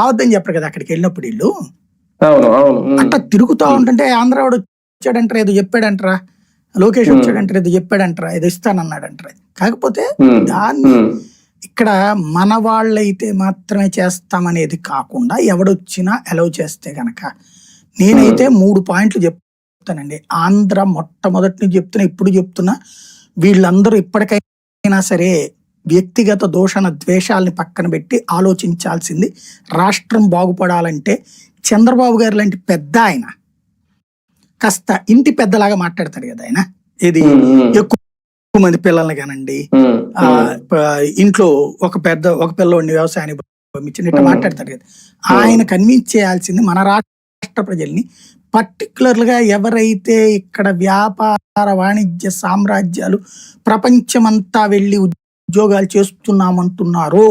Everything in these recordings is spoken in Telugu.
రావద్దని చెప్పరు కదా అక్కడికి వెళ్ళినప్పుడు వీళ్ళు. అవును అవును అట్లా తిరుగుతూ ఉంటుంటే ఆంధ్రావాడు వచ్చాడంటారా, ఏదో చెప్పాడంటారా, లోకేష్ వచ్చాడంటారా, ఏదో చెప్పాడంటారా, ఏదో ఇస్తానన్నాడంటారా. కాకపోతే దాన్ని ఇక్కడ మన వాళ్ళైతే మాత్రమే చేస్తామనేది కాకుండా ఎవడొచ్చినా అలౌ చేస్తే గనక నేనైతే 3 పాయింట్లు చెప్తానండి. ఆంధ్ర మొట్టమొదటి నుంచి చెప్తున్నా, ఇప్పుడు చెప్తున్నా, వీళ్ళందరూ ఇప్పటికైనా సరే వ్యక్తిగత దూషణ ద్వేషాలని పక్కన పెట్టి ఆలోచించాల్సింది రాష్ట్రం బాగుపడాలంటే చంద్రబాబు గారు లాంటి పెద్ద ఆయన కాస్త ఇంటి పెద్దలాగా మాట్లాడతాడు కదా ఆయన. ఇది ఎక్కువ మంది పిల్లల్ని కానండి, ఇంట్లో ఒక పిల్లోడిని వ్యవసాయాన్ని పంపించినట్టు మాట్లాడతాడు కదా. ఆయన కన్విన్స్ చేయాల్సింది మన రాష్ట్ర ప్రజల్ని, పర్టికులర్ గా ఎవరైతే ఇక్కడ వ్యాపార వాణిజ్య సామ్రాజ్యాలు ప్రపంచమంతా వెళ్ళి ఉద్యోగాలు చేస్తున్నామంటున్నారో,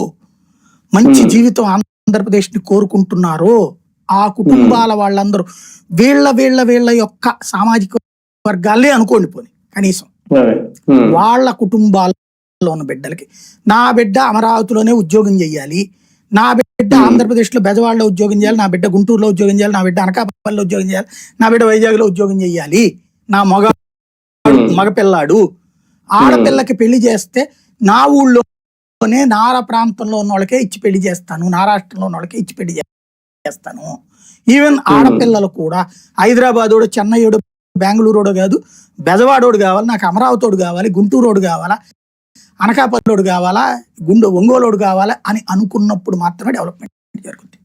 మంచి జీవితం ఆంధ్రప్రదేశ్ ని కోరుకుంటున్నారో ఆ కుటుంబాల వాళ్ళందరూ వీళ్ళ యొక్క సామాజిక వర్గాలే అనుకోండి పోని, కనీసం వాళ్ళ కుటుంబాల్లో ఉన్న బిడ్డలకి నా బిడ్డ అమరావతిలోనే ఉద్యోగం చేయాలి, నా బిడ్డ ఆంధ్రప్రదేశ్ లో బెజవాడలో ఉద్యోగం చేయాలి, నా బిడ్డ గుంటూరులో ఉద్యోగం చేయాలి, నా బిడ్డ అనకాపల్లిలో ఉద్యోగం చేయాలి, నా బిడ్డ వైజాగ్ లో ఉద్యోగం చేయాలి, నా మగపిల్లాడు ఆడపిల్లకి పెళ్లి చేస్తే నా ఊళ్ళోనే నార ప్రాంతంలో ఉన్న వాళ్ళకే ఇచ్చి పెళ్లి చేస్తాను, నా రాష్ట్రంలో ఉన్న వాళ్ళకే ఇచ్చి పెళ్లి చేస్తాను. ఈవెన్ ఆడపిల్లలు కూడా హైదరాబాదోడు, చెన్నైడు, బెంగళూరోడు కాదు, బెజవాడోడు కావాలి, నాకు అమరావతోడు కావాలి, గుంటూరోడు కావాలా, అనకాపల్లిలోడు కావాలా, ఒంగోలోడు కావాలా అని అనుకున్నప్పుడు మాత్రమే డెవలప్మెంట్ జరుగుతుంది.